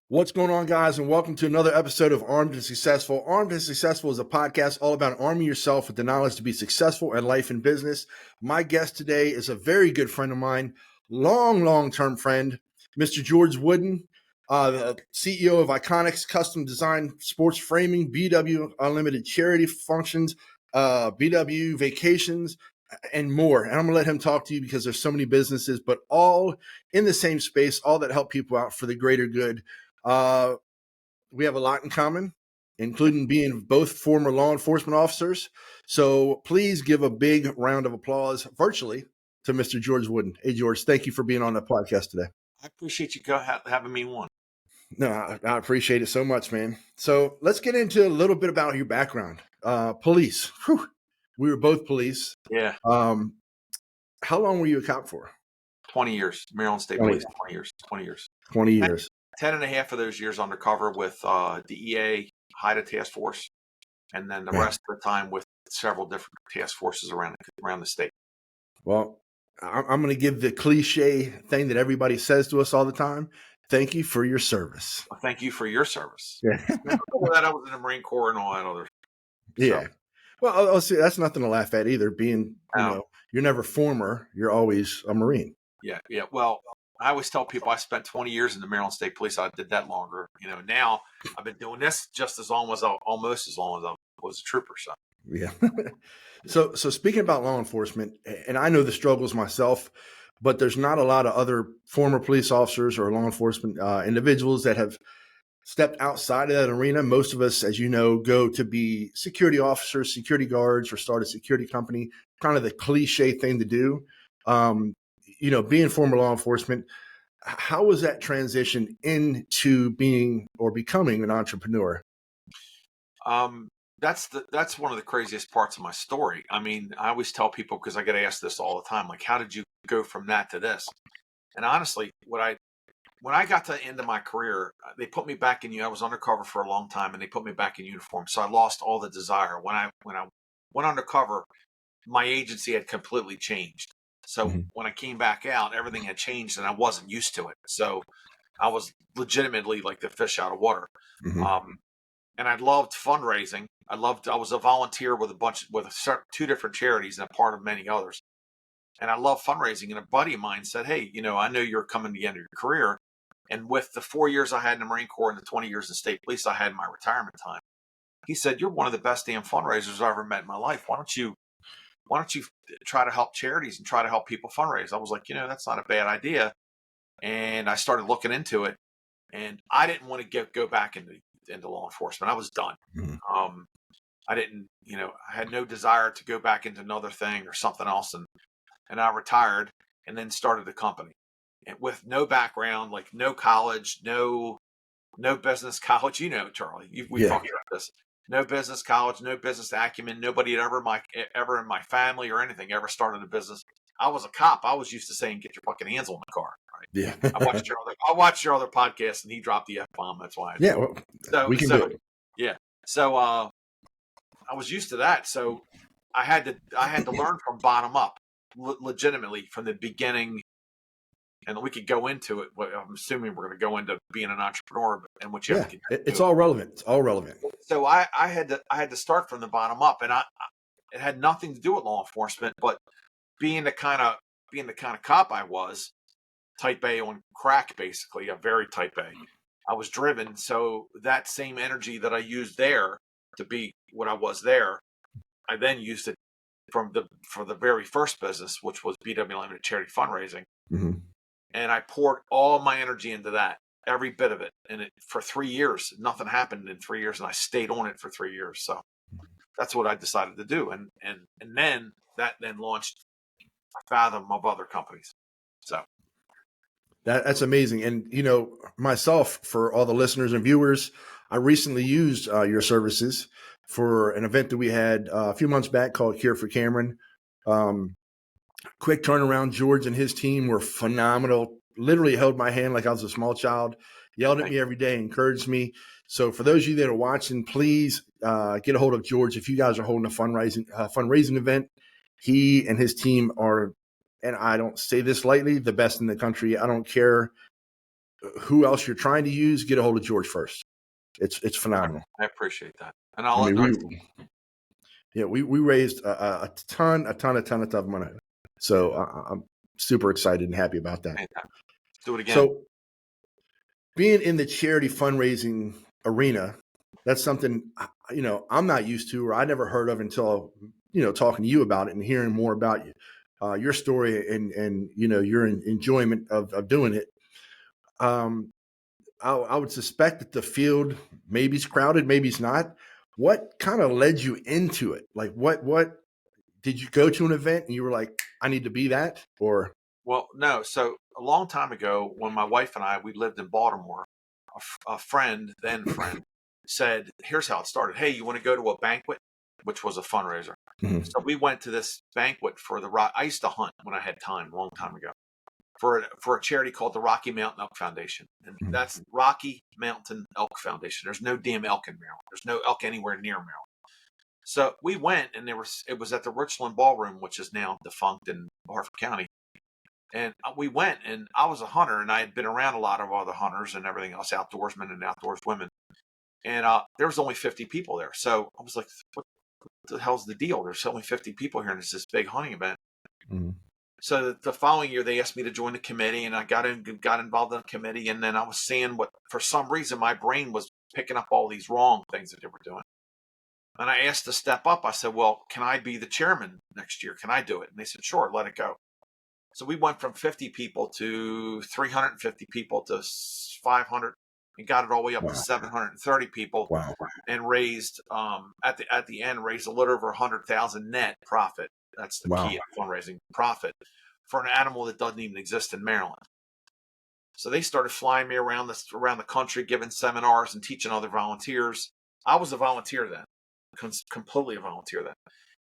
What's going on, guys, and welcome to another episode of Armed and Successful. Armed and Successful is a podcast all about arming yourself with the knowledge to be successful in life and business. My guest today is a very good friend of mine, long-term friend, Mr. George Wooden, the CEO of Iconics Custom Design Sports Framing, BW Unlimited Charity Functions, BW Vacations, and more. And I'm going to let him talk to you because there's so many businesses, but all in the same space, all that help people out for the greater good. We have a lot in common, including being both former law enforcement officers. So please give a big round of applause virtually to Mr. George Wooden. Hey, George, thank you for being on the podcast today. I appreciate you having me on. No, I appreciate it so much, man. So let's get into a little bit about your background. Police. Whew. We were both police. Yeah. How long were you a cop for? 20 years. Maryland State Police, 20 years. 20 years. 10 and a half of those years undercover with DEA, HIDTA task force, and then the rest of the time with several different task forces around the state. Well, I'm going to give the cliche thing that everybody says to us all the time. Thank you for your service. Well, thank you for your service. Yeah. Before that, I was in the Marine Corps and all that other Yeah. stuff. Well, I'll see, that's nothing to laugh at either. Being, you're never former, you're always a Marine. Yeah. Well, I always tell people I spent 20 years in the Maryland State Police. I did that longer. Now I've been doing this just almost as long as I was a trooper. So. Yeah. So speaking about law enforcement, and I know the struggles myself, but there's not a lot of other former police officers or law enforcement individuals that have stepped outside of that arena. Most of us, as you know, go to be security officers, security guards, or start a security company, kind of the cliche thing to do. Being former law enforcement, how was that transition into being or becoming an entrepreneur? That's one of the craziest parts of my story. I mean, I always tell people, because I get asked this all the time, like, how did you go from that to this? And honestly, when I got to the end of my career, they put me back in. I was undercover for a long time, and they put me back in uniform. So I lost all the desire. When I went undercover, my agency had completely changed. So when I came back out, everything had changed, and I wasn't used to it. So I was legitimately like the fish out of water. And I loved fundraising. I was a volunteer with two different charities and a part of many others. And I love fundraising. And a buddy of mine said, hey, I know you're coming to the end of your career. And with the 4 years I had in the Marine Corps and the 20 years in state police I had in my retirement time, he said, you're one of the best damn fundraisers I ever met in my life. Why don't you try to help charities and try to help people fundraise? I was like, that's not a bad idea. And I started looking into it, and I didn't want to go back into law enforcement. I was done. I didn't, I had no desire to go back into another thing or something else. And I retired and then started a company, and with no background, like no college, no business college, Charlie, we talked about this. No business college, no business acumen. Nobody had ever in my family or anything ever started a business. I was a cop. I was used to saying, "Get your fucking hands on the car." Right? Yeah. I watched your other podcast, and he dropped the F-bomb. That's why. We can do it. Yeah. So I was used to that. So I had to learn from bottom up, legitimately from the beginning. And we could go into it. I'm assuming we're going to go into being an entrepreneur and what you have to do. It's all relevant. It's all relevant. So I had to start from the bottom up, and it had nothing to do with law enforcement, but being the kind of cop I was, type A on crack, basically a very type A. I was driven, so that same energy that I used there to be what I was there, I then used it for the very first business, which was BW Unlimited Charity Fundraising. And I poured all my energy into that, every bit of it. And for 3 years, nothing happened in 3 years, and I stayed on it for 3 years. So that's what I decided to do. And then that launched a fathom of other companies. So that's amazing. And, myself, for all the listeners and viewers, I recently used your services for an event that we had a few months back called Cure for Cameron. Quick turnaround. George and his team were phenomenal. Literally held my hand like I was a small child, yelled at me every day, encouraged me. So for those of you that are watching, please get a hold of George. If you guys are holding a fundraising event, he and his team are, and I don't say this lightly, the best in the country. I don't care who else you're trying to use, get a hold of George first. It's phenomenal. I appreciate that. And I mean, I'll we raised a ton of money. So I'm super excited and happy about that. do it again. So being in the charity fundraising arena, that's something, I'm not used to, or I never heard of until, talking to you about it and hearing more about you, your story and your enjoyment of doing it. I would suspect that the field maybe it's crowded, maybe it's not. What kind of led you into it? Like what did you go to an event and you were like, I need to be that? Or Well, no. So a long time ago, when my wife and we lived in Baltimore, a friend, then friend, said, "Here's how it started. Hey, you want to go to a banquet?" Which was a fundraiser. Mhm. So we went to this banquet for the rock. I used to hunt when I had time, a long time ago, for a charity called the Rocky Mountain Elk Foundation, and Mhm. that's Rocky Mountain Elk Foundation. There's no damn elk in Maryland. There's no elk anywhere near Maryland. So we went, and it was at the Richland Ballroom, which is now defunct in Harford County. And we went, and I was a hunter, and I had been around a lot of other hunters and everything else, outdoorsmen and outdoors women. And there was only 50 people there. So I was like, what the hell's the deal? There's only 50 people here, and it's this big hunting event. Mhm. So the following year, they asked me to join the committee, and I got involved in the committee. And then I was seeing what, for some reason, my brain was picking up all these wrong things that they were doing. And I asked to step up. I said, well, can I be the chairman next year? Can I do it? And they said, sure, let it go. So we went from 50 people to 350 people to 500 and got it all the way up to Wow. 730 people, Wow. and raised at the end raised a little over 100,000 net profit. That's the Wow. key of fundraising, profit for an animal that doesn't even exist in Maryland. So they started flying me around the country, giving seminars and teaching other volunteers. I was a volunteer then, completely a volunteer then,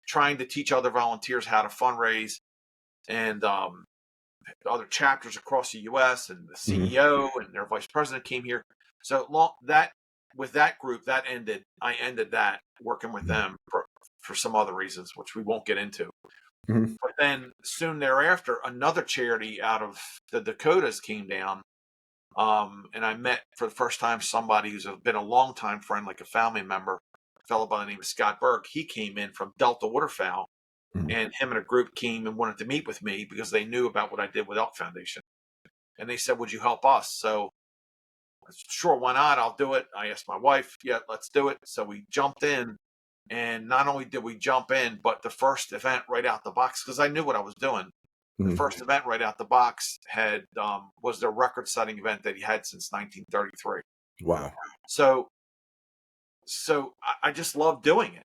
trying to teach other volunteers how to fundraise, and other chapters across the U.S. and the Mhm. CEO and their vice president came here. So with that group, that ended. I ended that working with them for some other reasons, which we won't get into. Mhm. But then soon thereafter, another charity out of the Dakotas came down. And I met for the first time somebody who's been a longtime friend, like a family member, a fellow by the name of Scott Berg. He came in from Delta Waterfowl, Mhm. and him and a group came and wanted to meet with me because they knew about what I did with Elk Foundation. And they said, would you help us? So sure, why not? I'll do it. I asked my wife, yeah, let's do it. So we jumped in. And not only did we jump in, but the first event right out the box, because I knew what I was doing. The Mhm. first event right out the box was the record-setting event that he had since 1933. Wow. So I just love doing it.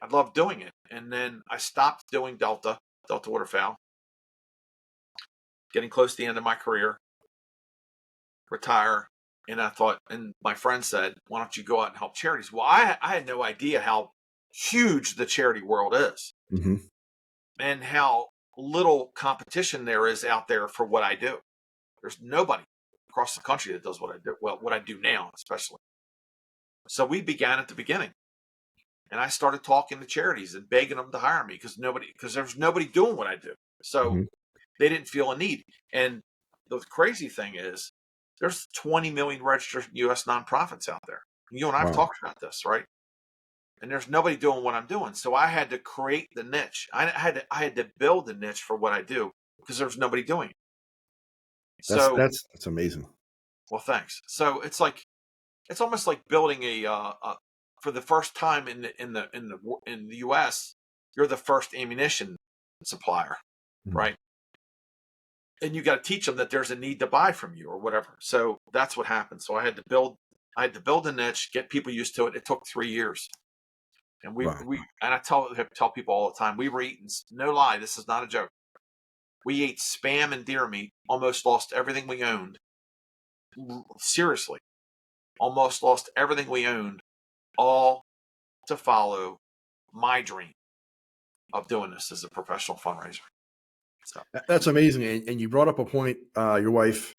I love doing it. And then I stopped doing Delta Waterfowl, getting close to the end of my career, retire. And I thought, and my friend said, why don't you go out and help charities? Well, I had no idea how huge the charity world is, Mhm. and how little competition there is out there for what I do. There's nobody across the country that does what I do. Well, what I do now, especially. So we began at the beginning, and I started talking to charities and begging them to hire me because there's nobody doing what I do. So Mhm. they didn't feel a need. And the crazy thing is, there's 20 million registered U.S. nonprofits out there. You and I have Wow. talked about this, right? And there's nobody doing what I'm doing. So I had to create the niche. I had to build the niche for what I do because there's nobody doing it. That's So, that's that's amazing. well, thanks. So it's almost like building for the first time in the U.S. You're the first ammunition supplier, Mhm. right? And you got to teach them that there's a need to buy from you or whatever. So that's what happened. So I had to build a niche, get people used to it. It took 3 years. And Wow. and I tell people all the time, we were eating, no lie, this is not a joke. We ate spam and deer meat, almost lost everything we owned. Seriously, almost lost everything we owned, all to follow my dream of doing this as a professional fundraiser. So That's amazing. And you brought up a point, your wife,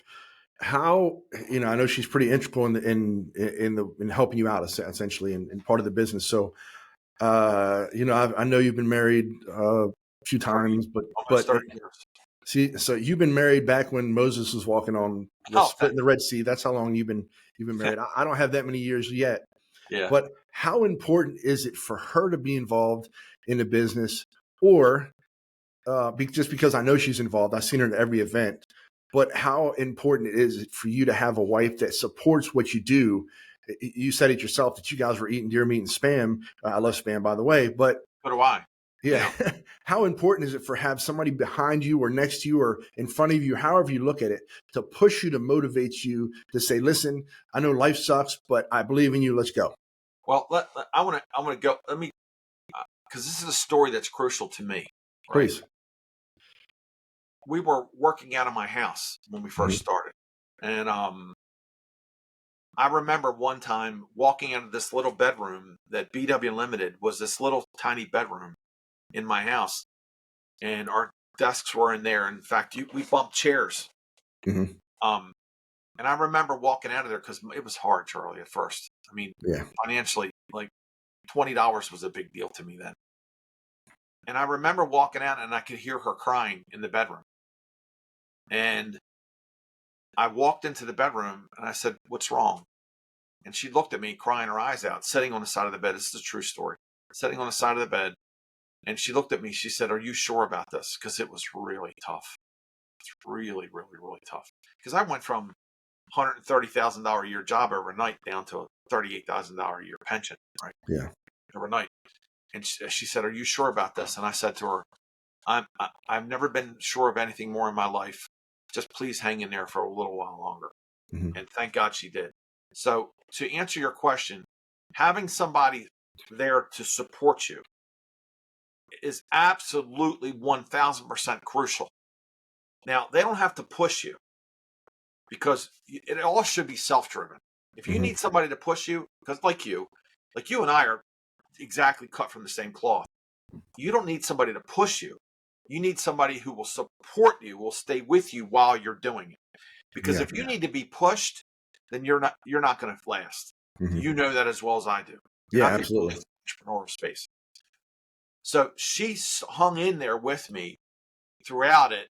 how, I know she's pretty integral in helping you out essentially and part of the business. So, I know you've been married a few 30, times, almost but 30 years. See, so you've been married back when Moses was walking on the Oh, split in the Red Sea. That's how long you've been married. I don't have that many years yet, yeah. but how important is it for her to be involved in the business, or just because I know she's involved, I've seen her in every event. But how important is it for you to have a wife that supports what you do? You said it yourself that you guys were eating deer meat and spam. I love spam, by the way, but So do I. You yeah. know, How important is it for have somebody behind you or next to you or in front of you, however you look at it, to push you, to motivate you, to say, listen, I know life sucks, but I believe in you. Let's go. well, I want to go. Let me, because this is a story that's crucial to me. Right. Please. We were working out of my house when we Mhm. first started, and I remember one time walking out of this little bedroom that BW Limited was this little tiny bedroom in my house, and our desks were in there. In fact, we bumped chairs. Mhm. Um, and I remember walking out of there because it was hard, Charlie, at first. I mean, Yeah. financially, like $20 was a big deal to me then. And I remember walking out and I could hear her crying in the bedroom. And I walked into the bedroom and I said, "What's wrong?" And she looked at me, crying her eyes out, sitting on the side of the bed. This is a true story. Sitting on the side of the bed. And she looked at me. She said, "Are you sure about this?" Because it was really tough. It's really, really, really tough. Because I went from $130,000 a year job overnight down to a $38,000 a year pension, right? Yeah. Overnight. And she said, "Are you sure about this?" And I said to her, I've never been sure of anything more in my life. Just please hang in there for a little while longer." Mhm. And thank God she did. So to answer your question, having somebody there to support you is absolutely 1000% crucial. Now, they don't have to push you because it all should be self-driven. If you Mhm. need somebody to push you, because like you and I are exactly cut from the same cloth. You don't need somebody to push you. You need somebody who will support you, will stay with you while you're doing it. Because Yeah. if you need to be pushed, then you're not going to last. Mhm. You know that as well as I do. And Yeah, I've been doing absolutely. this entrepreneurial space. So she hung in there with me throughout it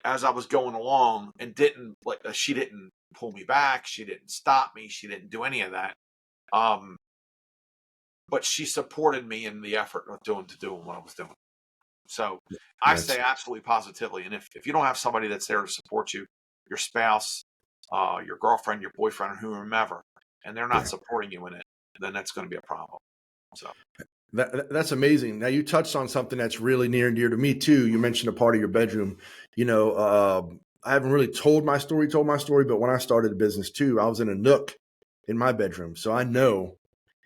as I was going along and didn't like she didn't pull me back, she didn't stop me, she didn't do any of that. Um, but she supported me in the effort of doing what I was doing. So I say That's absolutely positively. And if you don't have somebody that's there to support you, your spouse, your girlfriend, your boyfriend, or whomever, and they're not yeah. supporting you in it, then that's going to be a problem. So That's amazing. Now you touched on something that's really near and dear to me too. You mentioned a part of your bedroom. I haven't really told my story, but when I started a business too, I was in a nook in my bedroom. So I know,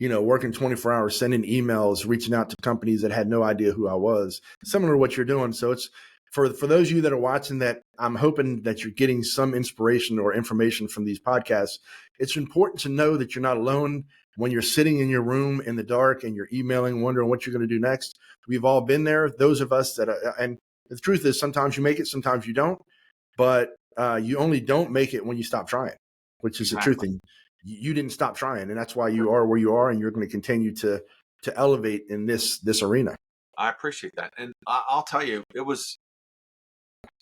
working 24 hours, sending emails, reaching out to companies that had no idea who I was, similar to what you're doing. So it's for those of you that are watching that, I'm hoping that you're getting some inspiration or information from these podcasts. It's important to know that you're not alone when you're sitting in your room in the dark and you're emailing, wondering what you're going to do next. We've all been there. Those of us that and the truth is sometimes you make it, sometimes you don't, but you only don't make it when you stop trying, which is the truth. exactly. And you didn't stop trying. And that's why you are where you are. And you're going to continue to elevate in this arena. I appreciate that. And I'll tell you,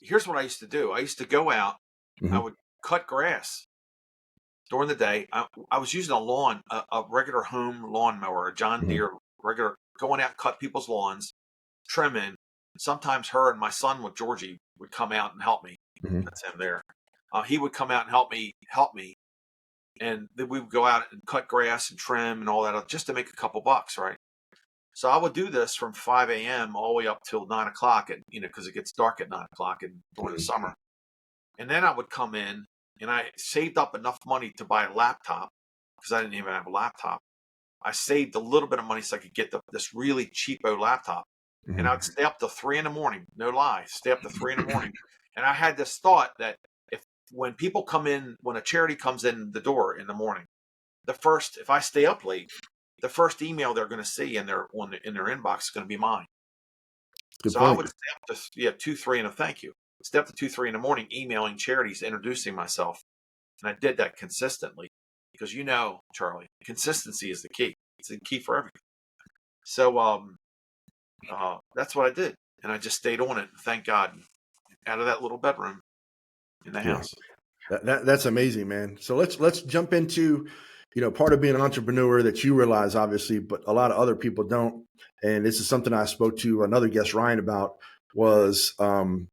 here's what I used to do. I used to go out, I Mm-hmm. would cut grass during the day. I was using a regular home lawnmower, a John Mm-hmm. Deere regular, going out and cut people's lawns, trimming. Sometimes her and my son with Georgie would come out and help me. Mm-hmm. That's him there. He would come out and help me, and then we would go out and cut grass and trim and all that just to make a couple bucks, right? So I would do this from 5 a.m. all the way up till 9 o'clock, and because it gets dark at 9 o'clock during the summer. And then I would come in and I saved up enough money to buy a laptop because I didn't even have a laptop. I saved a little bit of money so I could get this really cheapo laptop. And Mm-hmm. I'd stay up to 3 in the morning, no lie, stay up to 3 in the morning. And I had this thought that if when people come in, when a charity comes in the door in the morning, if I stay up late, the first email they're going to see in their inbox is going to be mine. Good So I point. would stay up to 2, 3, and a thank you. Stay up to 2, 3 in the morning, emailing charities, introducing myself, and I did that consistently because Charlie, consistency is the key. It's the key for everything. So that's what I did, and I just stayed on it. Thank God, out of that little bedroom in the Yeah. house. That's amazing, man. So let's jump into, part of being an entrepreneur that you realize, obviously, but a lot of other people don't. And this is something I spoke to another guest, Ryan, about was, owning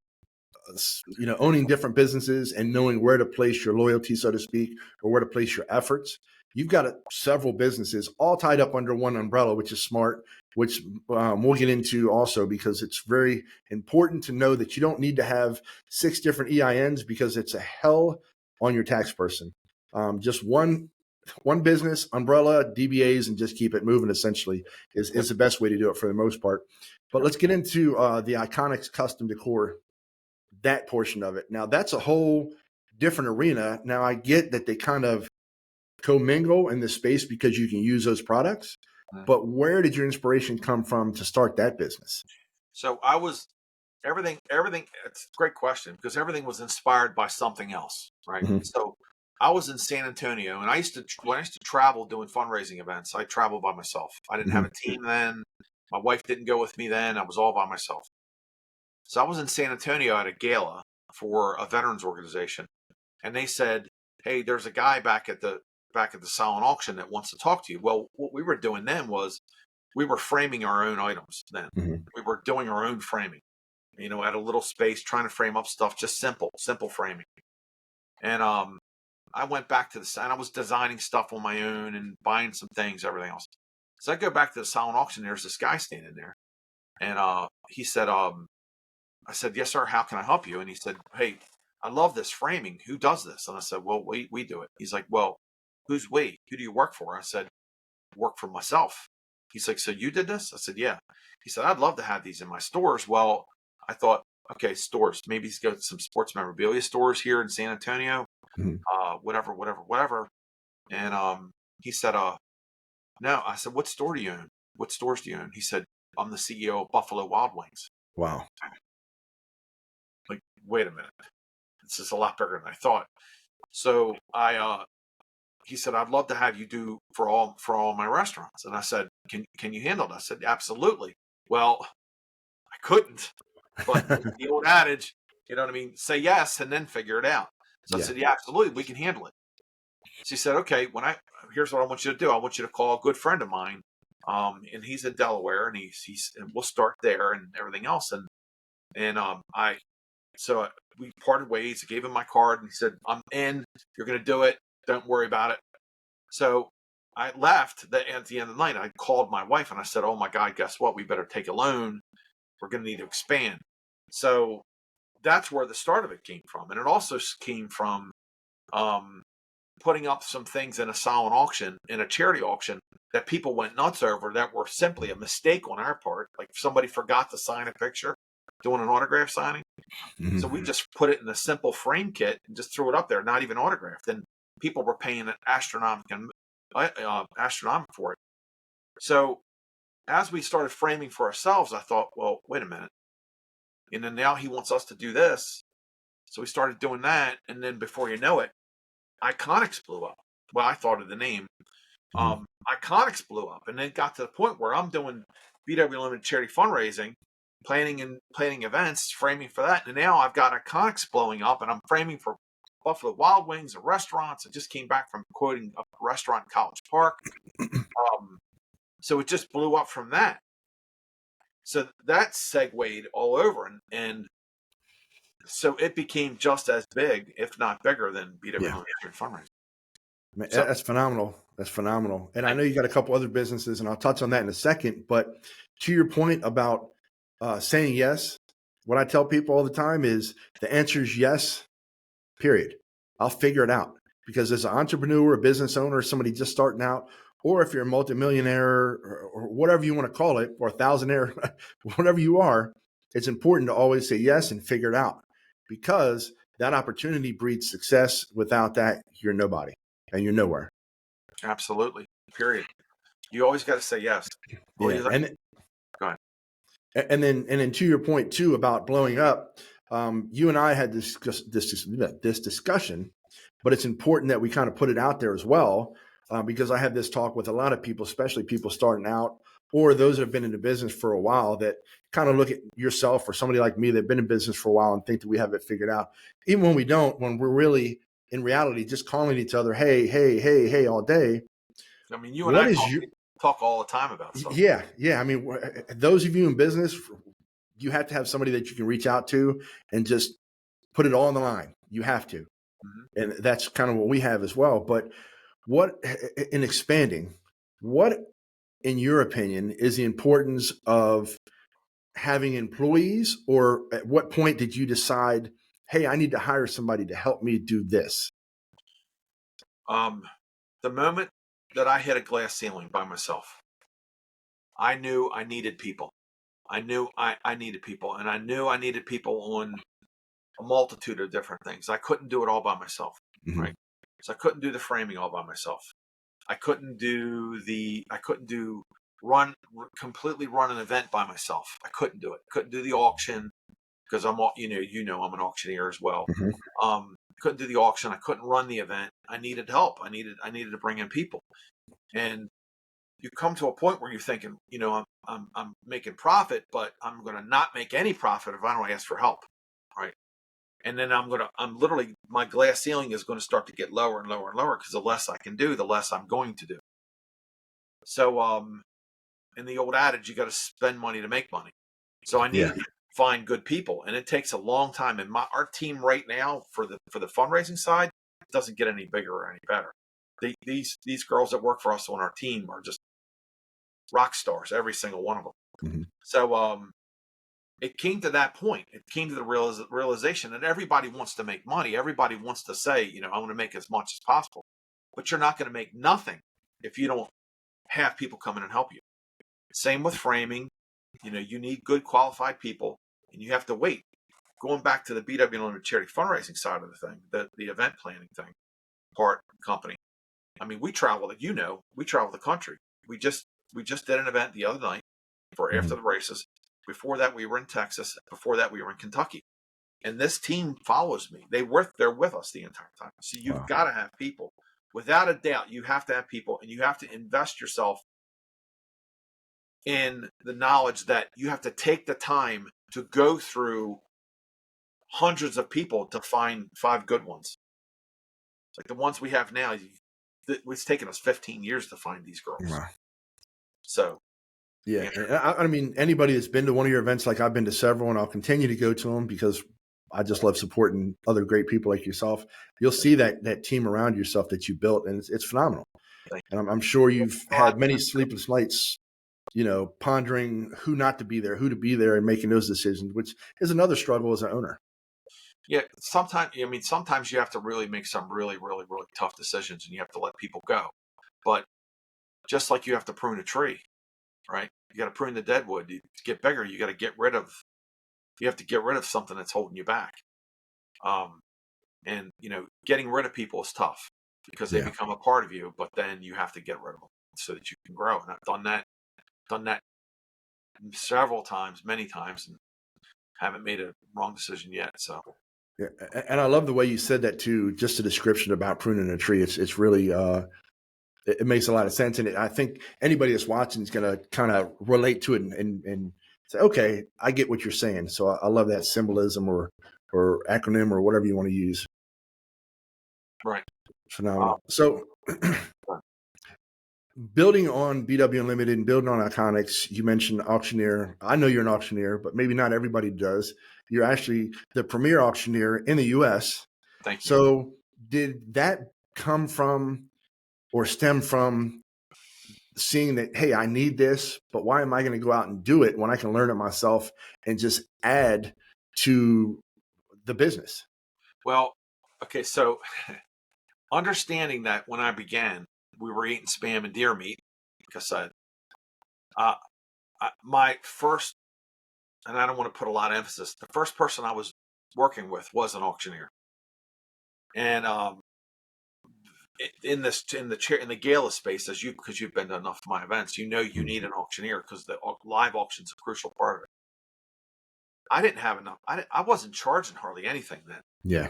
different businesses and knowing where to place your loyalty, so to speak, or where to place your efforts. You've got several businesses all tied up under one umbrella, which is smart, which we'll get into also, because it's very important to know that you don't need to have 6 different EINs, because it's a hell on your tax person. Just one business umbrella, DBAs, and just keep it moving, essentially, is the best way to do it for the most part. But let's get into the Iconics custom decor, that portion of it. Now, that's a whole different arena. Now, I get that they kind of commingle in this space because you can use those products, but where did your inspiration come from to start that business? So I was everything. It's a great question, because everything was inspired by something else, right? Mm-hmm. So I was in San Antonio, and when I used to travel doing fundraising events, I traveled by myself. I didn't have a team then. My wife didn't go with me then. I was all by myself. So I was in San Antonio at a gala for a veterans organization, and they said, "Hey, there's a guy back at the silent auction that wants to talk to you." Well, what we were doing then was we were framing our own items then. Mm-hmm. We were doing our own framing, at a little space, trying to frame up stuff, just simple framing. And I went back to and I was designing stuff on my own and buying some things, everything else. So I go back to the silent auction. There's this guy standing there, and he said, I said, "Yes, sir. How can I help you?" And he said, "Hey, I love this framing. Who does this?" And I said, "Well, we do it." He's like, "Well, who's we? Who do you work for?" I said, "Work for myself." He's like, "So you did this?" I said, "Yeah." He said, "I'd love to have these in my stores." Well, I thought, okay, stores. Maybe he's got some sports memorabilia stores here in San Antonio, Mm-hmm. whatever. And he said, "No." I said, "What store do you own? What stores do you own?" He said, "I'm the CEO of Buffalo Wild Wings." Wow. Like, wait a minute. This is a lot bigger than I thought. So he said, "I'd love to have you do for all my restaurants." And I said, can you handle it?" I said, "Absolutely." Well, I couldn't, but the old adage, you know what I mean? Say yes and then figure it out. So I Yeah. said, "Yeah, absolutely, we can handle it." She said, "Okay, here's what I want you to do. I want you to call a good friend of mine. And he's in Delaware, and and we'll start there and everything else." And we parted ways. I gave him my card, and he said, "I'm in. You're going to do it. Don't worry about it." So I left at the end of the night. I called my wife and I said, "Oh my God, guess what? We better take a loan. We're going to need to expand." So that's where the start of it came from. And it also came from um, putting up some things in a silent auction, in a charity auction, that people went nuts over, that were simply a mistake on our part. Like, somebody forgot to sign a picture doing an autograph signing. Mm-hmm. So we just put it in a simple frame kit and just threw it up there, not even autographed. And people were paying an astronomical for it. So as we started framing for ourselves, I thought, well, wait a minute. And then now he wants us to do this. So we started doing that. And then before you know it, Iconics blew up. Well, I thought of the name. Iconics blew up. And then it got to the point where I'm doing BW Limited charity fundraising, planning events, framing for that. And now I've got Iconics blowing up, and I'm framing for Buffalo Wild Wings and restaurants. I just came back from quoting a restaurant in College Park. So it just blew up from that. So that segued all over, and so it became just as big, if not bigger, than BW fundraising. Man, So that's phenomenal. That's phenomenal. And I know you got a couple other businesses, and I'll touch on that in a second. But to your point about saying yes, what I tell people all the time is the answer is yes, period. I'll figure it out. Because as an entrepreneur, a business owner, somebody just starting out, or if you're a multimillionaire or whatever you want to call it, or a thousandaire, whatever you are, it's important to always say yes and figure it out, because that opportunity breeds success. Without that, you're nobody and you're nowhere. absolutely, period. You always got to say yes. Yeah. Go ahead. And then to your point too about blowing up, you and I had this discussion, but it's important that we kind of put it out there as well, because I have this talk with a lot of people, especially people starting out or those that have been in the business for a while that kind of look at yourself or somebody like me that's been in business for a while and think that we have it figured out. Even when we don't, when we're really in reality just calling each other, hey, hey, hey, hey, all day. I mean, you and What I is your, talk all the time about stuff. yeah, yeah. I mean, those of you in business, you have to have somebody that you can reach out to and just put it all on the line. You have to. Mm-hmm. And that's kind of what we have as well. But what, in expanding, what, in your opinion, is the importance of having employees, or at what point did you decide, hey, I need to hire somebody to help me do this? The moment that I hit a glass ceiling by myself, I knew I needed people. I knew I needed people, and I knew I needed people on a multitude of different things. I couldn't do it all by myself, Mm-hmm. right? So I couldn't do the framing all by myself. I couldn't do completely run an event by myself. I couldn't do it. Couldn't do the auction because I'm an auctioneer as well. Mm-hmm. Couldn't do the auction. I couldn't run the event. I needed help. I needed to bring in people. And you come to a point where you're thinking, I'm making profit, but I'm going to not make any profit if I don't ask for help, right? And then I'm literally, my glass ceiling is going to start to get lower and lower and lower because the less I can do, the less I'm going to do. So, in the old adage, you got to spend money to make money. So I Yeah. needed to find good people, and it takes a long time. And our team right now for the fundraising side doesn't get any bigger or any better. These girls that work for us on our team are just rock stars, every single one of them. Mm-hmm. So it came to that point. It came to the realization that everybody wants to make money. Everybody wants to say, I want to make as much as possible. But you're not going to make nothing if you don't have people come in and help you. Same with framing. You need good qualified people, and you have to wait. Going back to the BW Unlimited charity fundraising side of the thing, the event planning thing, part company. I mean, we travel the country. We just did an event the other night for Mm-hmm. after the races. Before that, we were in Texas. Before that, we were in Kentucky. And this team follows me. They're with us the entire time. So you've Wow. got to have people. Without a doubt, you have to have people, and you have to invest yourself in the knowledge that you have to take the time to go through hundreds of people to find 5 good ones. Like the ones we have now, it's taken us 15 years to find these girls. Wow. So, Yeah. I mean, anybody that's been to one of your events, like I've been to several, and I'll continue to go to them because I just love supporting other great people like yourself. You'll see that team around yourself that you built, and it's phenomenal. thank And I'm sure you. you've had many sleepless nights, pondering who not to be there, who to be there, and making those decisions, which is another struggle as an owner. Yeah, sometimes you have to really make some really, really, really tough decisions, and you have to let people go. But just like you have to prune a tree, right? You got to prune the dead wood. To get bigger, you have to get rid of something that's holding you back. And getting rid of people is tough because they Yeah. become a part of you, but then you have to get rid of them so that you can grow. And I've done that several times, many times, and haven't made a wrong decision yet. So, Yeah. And I love the way you said that too. Just a description about pruning a tree. It's really, it makes a lot of sense. And I think anybody that's watching is going to kind of relate to it and say, okay, I get what you're saying. So I love that symbolism or acronym or whatever you want to use. right. Phenomenal. So building on BW Unlimited and building on Iconics, you mentioned auctioneer. I know you're an auctioneer, but maybe not everybody does. You're actually the premier auctioneer in the US. Thank you. So did that come from or stem from seeing that, hey, I need this, but why am I going to go out and do it when I can learn it myself and just add to the business? Well, okay, so understanding that when I began, we were eating spam and deer meat because my first, and I don't want to put a lot of emphasis, the first person I was working with was an auctioneer. And in the gala space, because you've been to enough of my events, you need an auctioneer because the live auction is a crucial part of it. I didn't have enough. I wasn't charging hardly anything then. Yeah.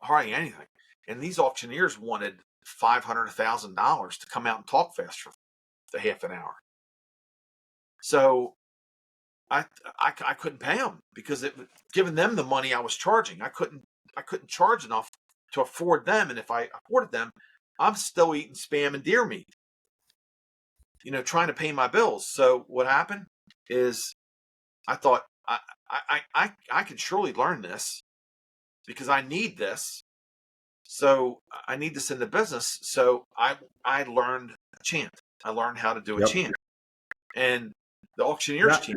Hardly anything. And these auctioneers wanted $500,000 to come out and talk fast for the half an hour. So I couldn't pay them because giving them the money I was charging. I couldn't charge enough to afford them. And if I afforded them, I'm still eating spam and deer meat, trying to pay my bills. So what happened is I thought I could surely learn this because I need this. So I need this in the business. So I learned a chant. I learned how to do a Yep. chant. And the auctioneers Yeah. team.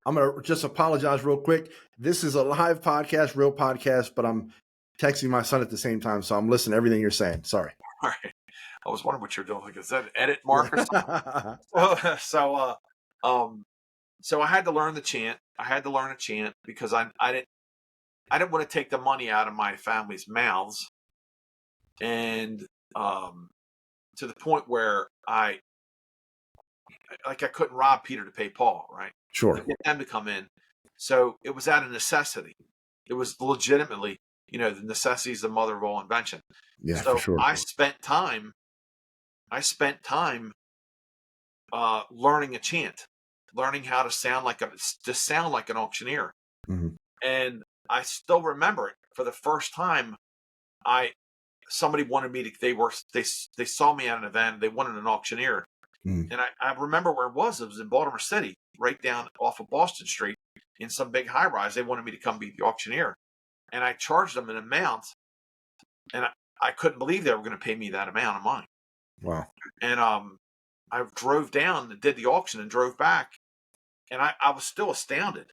I'm going to just apologize real quick. This is a live podcast, real podcast, but I'm texting my son at the same time. So I'm listening to everything you're saying. Sorry. All right. I was wondering what you're doing. Like, is that an edit mark or something? So I had to learn the chant. I had to learn a chant because I didn't want to take the money out of my family's mouths, and to the point where I couldn't rob Peter to pay Paul, right? Sure. To get them to come in. So it was out of necessity. It was legitimately, the necessity is the mother of all invention. Yeah, so for sure. I spent time learning a chant, learning how to sound like an auctioneer. Mm-hmm. And I still remember it. For the first time, somebody wanted me to. They saw me at an event. They wanted an auctioneer, and I remember where it was. It was in Baltimore City, right down off of Boston Street, in some big high rise. They wanted me to come be the auctioneer, and I charged them an amount, and I couldn't believe they were going to pay me that amount of money. Wow. And I drove down and did the auction and drove back, and I was still astounded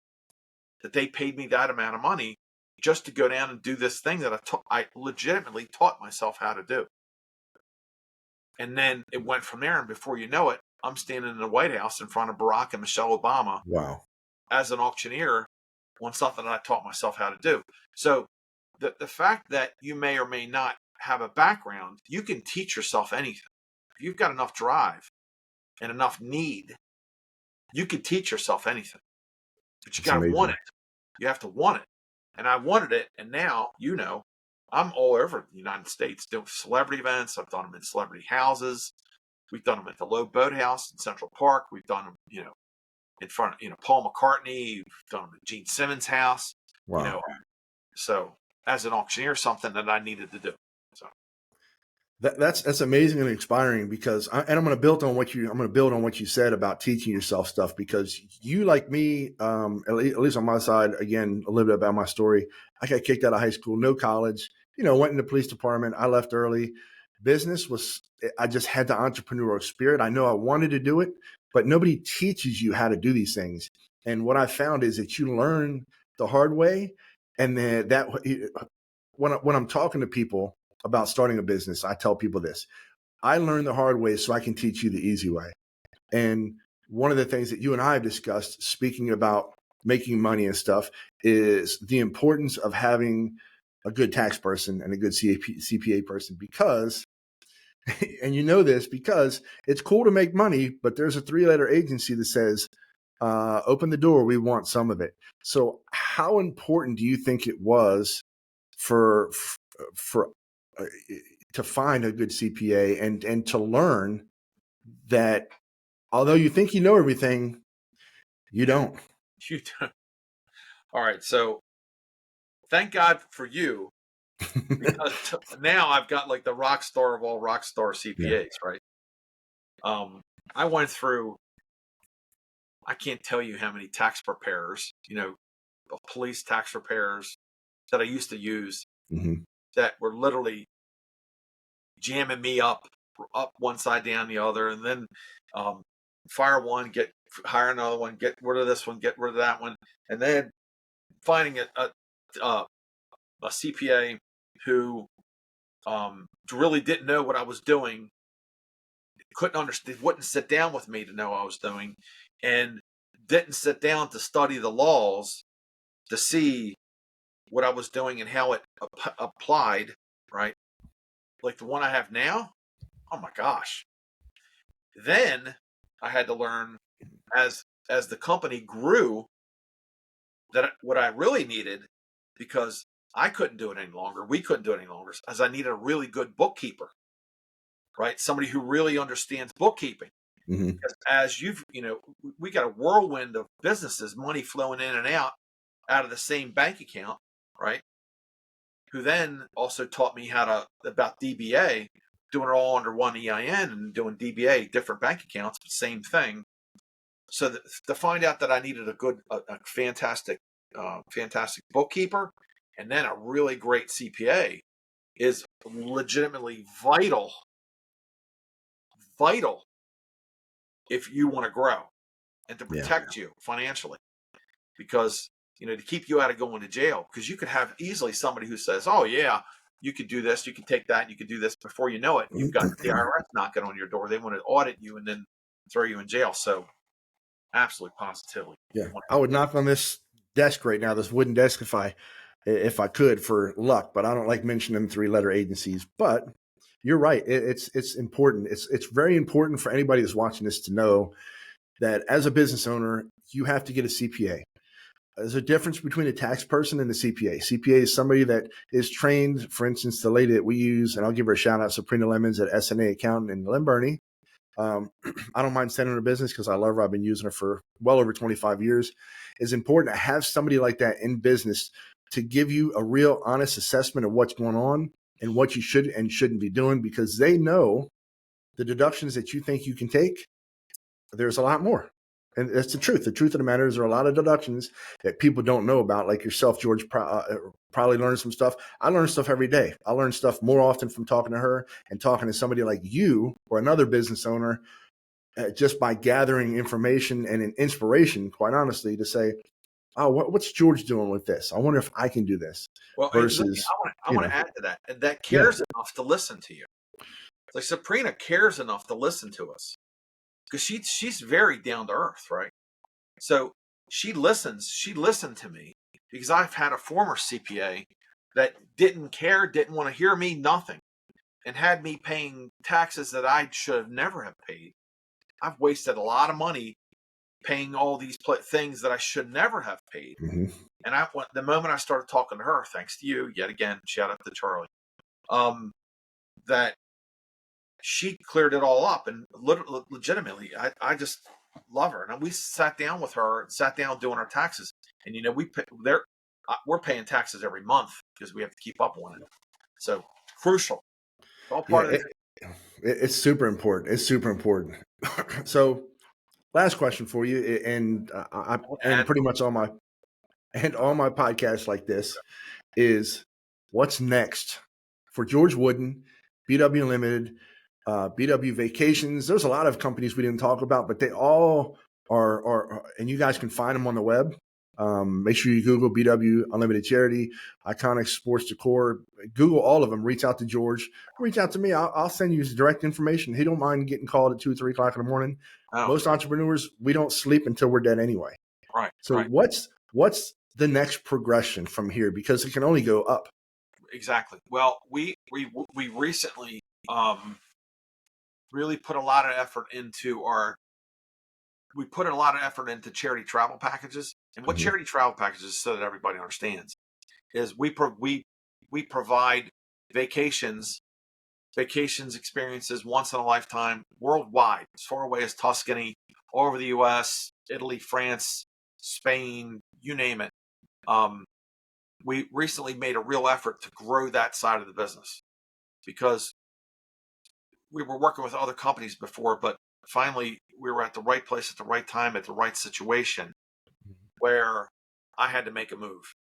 that they paid me that amount of money just to go down and do this thing that I legitimately taught myself how to do. And then it went from there, and before you know it, I'm standing in the White House in front of Barack and Michelle Obama. Wow. As an auctioneer on something that I taught myself how to do. So the fact that you may or may not have a background, you can teach yourself anything. If you've got enough drive and enough need, you can teach yourself anything. But you got to want it. You have to want it. And I wanted it. And now, I'm all over the United States doing celebrity events. I've done them in celebrity houses. We've done them at the Low Boathouse in Central Park. We've done them, in front of, Paul McCartney. We've done them at Gene Simmons' house. Wow. So as an auctioneer, something that I needed to do. So that's amazing and inspiring because I'm going to build on what you said about teaching yourself stuff, because you, like me, at least on my side, again, a little bit about my story. I got kicked out of high school, no college, went in the police department. I left early. I just had the entrepreneurial spirit. I know I wanted to do it, but nobody teaches you how to do these things. And what I found is that you learn the hard way. And then when I'm talking to people about starting a business, I tell people this: I learned the hard way so I can teach you the easy way. And one of the things that you and I have discussed, speaking about making money and stuff, is the importance of having a good tax person and a good CPA person, because, and because it's cool to make money, but there's a 3-letter agency that says, open the door, we want some of it. So how important do you think it was for to find a good CPA and to learn that although you think you know everything, you don't? you don't. All right. So thank God for you, because now I've got like the rock star of all rock star CPAs, right? I went through, I can't tell you how many tax preparers, police tax preparers that I used to use that were literally jamming me up one side, down the other, and then fire one, hire another one, get rid of this one, get rid of that one, and then finding a CPA who really didn't know what I was doing, couldn't understand, wouldn't sit down with me to know what I was doing, and didn't sit down to study the laws to see what I was doing and how it applied, right? Like the one I have now, oh my gosh. Then I had to learn as the company grew that what I really needed, because I couldn't do it any longer, we couldn't do it any longer, as I needed a really good bookkeeper, right? Somebody who really understands bookkeeping. Mm-hmm. Because as we got a whirlwind of businesses, money flowing in and out of the same bank account, right? Who then also taught me about DBA, doing it all under one EIN and doing DBA, different bank accounts, but same thing. So to find out that I needed a fantastic bookkeeper and then a really great CPA is legitimately vital if you want to grow and to Yeah. protect you financially, because to keep you out of going to jail, because you could have easily somebody who says, oh yeah, you could do this, you could take that, you could do this. Before you know it, you've got the IRS knocking on your door. They want to audit you and then throw you in jail. So absolutely, positively. Yeah. I would knock on this desk right now, this wooden desk, if I could, for luck, but I don't like mentioning 3-letter agencies. But you're right. It's important. It's very important for anybody that's watching this to know that as a business owner, you have to get a CPA. There's a difference between a tax person and the CPA. CPA is somebody that is trained. For instance, the lady that we use, and I'll give her a shout out, Sabrina Lemons at SNA Accountant in Glen Burnie. I don't mind sending her business because I love her. I've been using her for well over 25 years. It's important to have somebody like that in business to give you a real honest assessment of what's going on and what you should and shouldn't be doing, because they know the deductions that you think you can take. There's a lot more. And that's the truth. The truth of the matter is there are a lot of deductions that people don't know about, like yourself, George, probably learned some stuff. I learn stuff every day. I learn stuff more often from talking to her and talking to somebody like you or another business owner, just by gathering information and an inspiration, quite honestly, to say, oh, what's George doing with this? I wonder if I can do this Well, versus, I want to add to that. That yeah. cares enough to listen to you. Like Sabrina cares enough to listen to us, because she's very down to earth, right? So she listens. She listened to me because I've had a former CPA that didn't care, didn't want to hear me, nothing, and had me paying taxes that I should have never have paid. I've wasted a lot of money paying all these things that I should never have paid. Mm-hmm. And the moment I started talking to her, thanks to you, yet again, shout out to Charlie, that she cleared it all up. And legitimately, I just love her. And we sat down with her, sat down doing our taxes. And, we're paying taxes every month because we have to keep up on it. So crucial. It's all part of Yeah, the it's super important. It's super important. So last question for you, and and pretty much all my podcasts like this is, what's next for George Wooden, BW Limited, BW Vacations. There's a lot of companies we didn't talk about, but they all are, and you guys can find them on the web. Make sure you Google BW Unlimited Charity, Iconic Sports Decor. Google all of them. Reach out to George. Reach out to me. I'll send you his direct information. He don't mind getting called at 2 or 3 o'clock in the morning. Oh, Most entrepreneurs, we don't sleep until we're dead anyway. right. So Right. what's the next progression from here? Because it can only go up. Exactly. Well, we recently really put a lot of effort into charity travel packages. And what Mm-hmm. charity travel packages, so that everybody understands, is we provide vacations experiences once in a lifetime worldwide, as far away as Tuscany, all over the US, Italy, France, Spain, you name it. We recently made a real effort to grow that side of the business, because we were working with other companies before, but finally we were at the right place at the right time at the right situation where I had to make a move.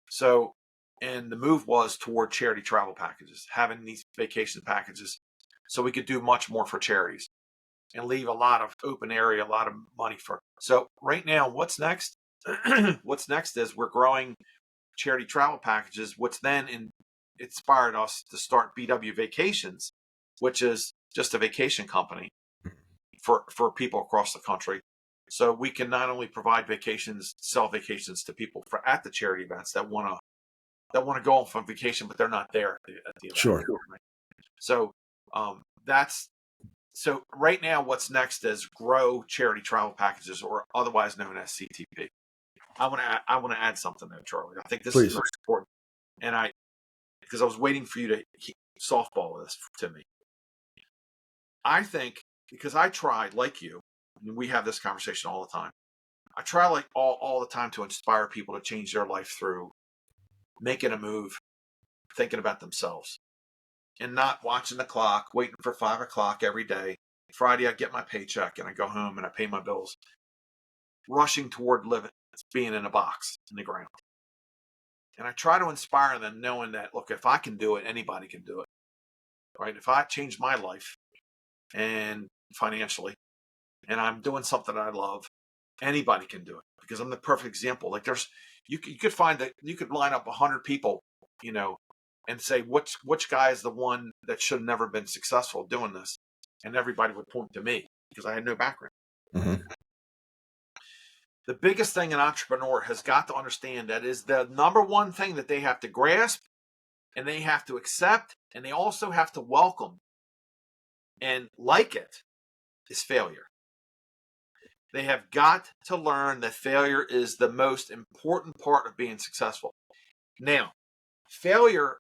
So, and the move was toward charity travel packages, having these vacation packages so we could do much more for charities and leave a lot of open area, a lot of money for. So right now, what's next? What's next is we're growing charity travel packages, which then inspired us to start BW Vacations, which is just a vacation company for people across the country. So we can not only provide vacations, sell vacations to people at the charity events that want to go on vacation, but they're not there at the event. Sure. So so right now, what's next is grow charity travel packages, or otherwise known as CTP. I want to add something there, Charlie. I think this Please. is very important, and because I was waiting for you to softball this to me. I think because I tried, like you, and we have this conversation all the time. I try like all the time to inspire people to change their life through making a move, thinking about themselves, and not watching the clock, waiting for 5 o'clock every day. Friday, I get my paycheck and I go home and I pay my bills, rushing toward living, being in a box in the ground. And I try to inspire them, knowing that, look, if I can do it, anybody can do it, right? If I change my life and financially, and I'm doing something I love, anybody can do it, because I'm the perfect example. Like you could find that you could line up 100 people, and say which guy is the one that should have never been successful doing this, and everybody would point to me because I had no background. Mm-hmm. The biggest thing an entrepreneur has got to understand, that is the number one thing that they have to grasp, and they have to accept, and they also have to welcome and like it, is failure. They have got to learn that failure is the most important part of being successful. Now, failure,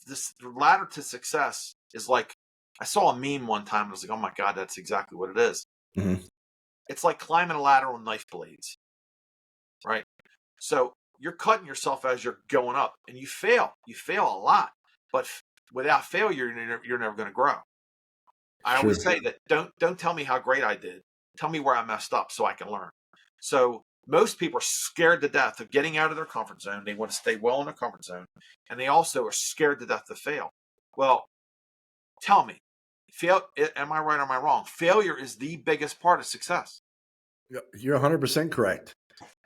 this ladder to success, is like, I saw a meme one time and I was like, oh my God, that's exactly what it is. Mm-hmm. It's like climbing a ladder on knife blades, right? So you're cutting yourself as you're going up, and you fail. You fail a lot, but without failure, you're never going to grow. I Sure. always say that don't tell me how great I did. Tell me where I messed up so I can learn. So most people are scared to death of getting out of their comfort zone. They want to stay well in their comfort zone, and they also are scared to death to fail. Well, tell me, am I right or am I wrong? Failure is the biggest part of success. You're 100% correct.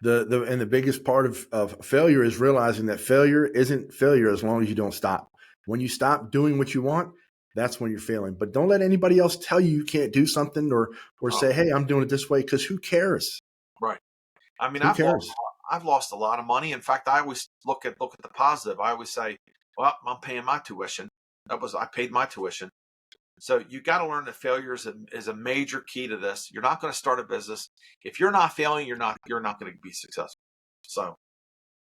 The biggest part of failure is realizing that failure isn't failure as long as you don't stop. When you stop doing what you want, that's when you're failing. But don't let anybody else tell you can't do something, or say, hey, I'm doing it this way, because who cares? Right. I mean, Who cares? I've lost a lot of money. In fact, I always look at the positive. I always say, well, I'm paying my tuition. I paid my tuition. So you got to learn that failure is a major key to this. You're not going to start a business if you're not failing. You're not going to be successful. So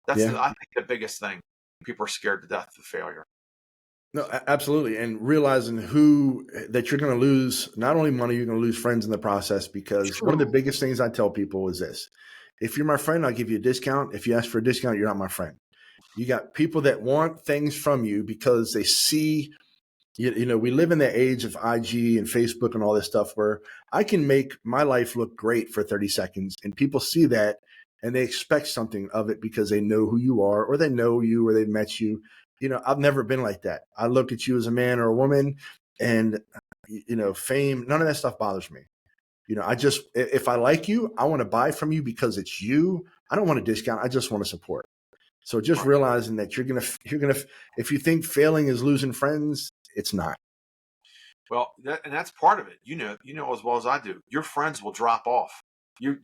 that's I think the biggest thing. People are scared to death of failure. No, absolutely. And realizing that you're going to lose not only money, you're going to lose friends in the process, because one of the biggest things I tell people is this: if you're my friend, I'll give you a discount. If you ask for a discount, you're not my friend. You got people that want things from you because they see, we live in the age of IG and Facebook and all this stuff, where I can make my life look great for 30 seconds, and people see that and they expect something of it because they know who you are, or they know you, or they've met you. I've never been like that. I look at you as a man or a woman, and, fame, none of that stuff bothers me. If I like you, I want to buy from you because it's you. I don't want a discount. I just want to support. So just realizing that you're going to, if you think failing is losing friends, it's not. Well, that's part of it. You know as well as I do. Your friends will drop off. And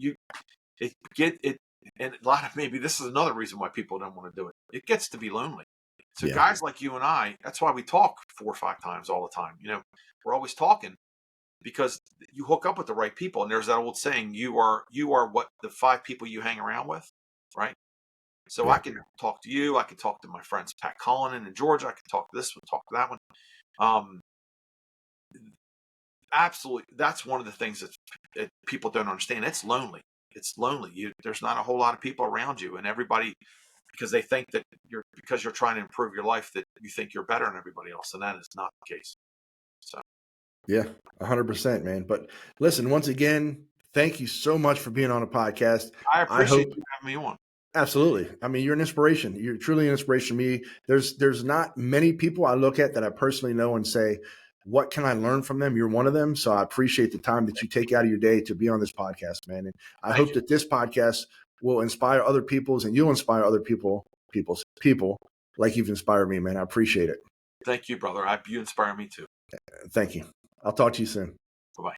a lot of, maybe this is another reason why people don't want to do it. It gets to be lonely. So guys like you and I, that's why we talk 4 or 5 times all the time. We're always talking because you hook up with the right people. And there's that old saying, you are what the 5 people you hang around with, right? So I can talk to you. I can talk to my friends, Pat Cullinan in Georgia. I can talk to this one, talk to that one. Absolutely. That's one of the things that people don't understand. It's lonely. It's lonely. There's not a whole lot of people around you, and everybody, because they think that because you're trying to improve your life, that you think you're better than everybody else, and that is not the case. So, yeah, 100%, man. But listen, once again, thank you so much for being on the podcast. I appreciate you having me on. Absolutely. I mean, you're an inspiration. You're truly an inspiration to me. There's not many people I look at that I personally know and say, what can I learn from them? You're one of them. So I appreciate the time that you take out of your day to be on this podcast, man. And I hope that this podcast will inspire other people's, and you'll inspire other people like you've inspired me, man. I appreciate it. Thank you, brother. You inspire me too. Thank you. I'll talk to you soon. Bye-bye.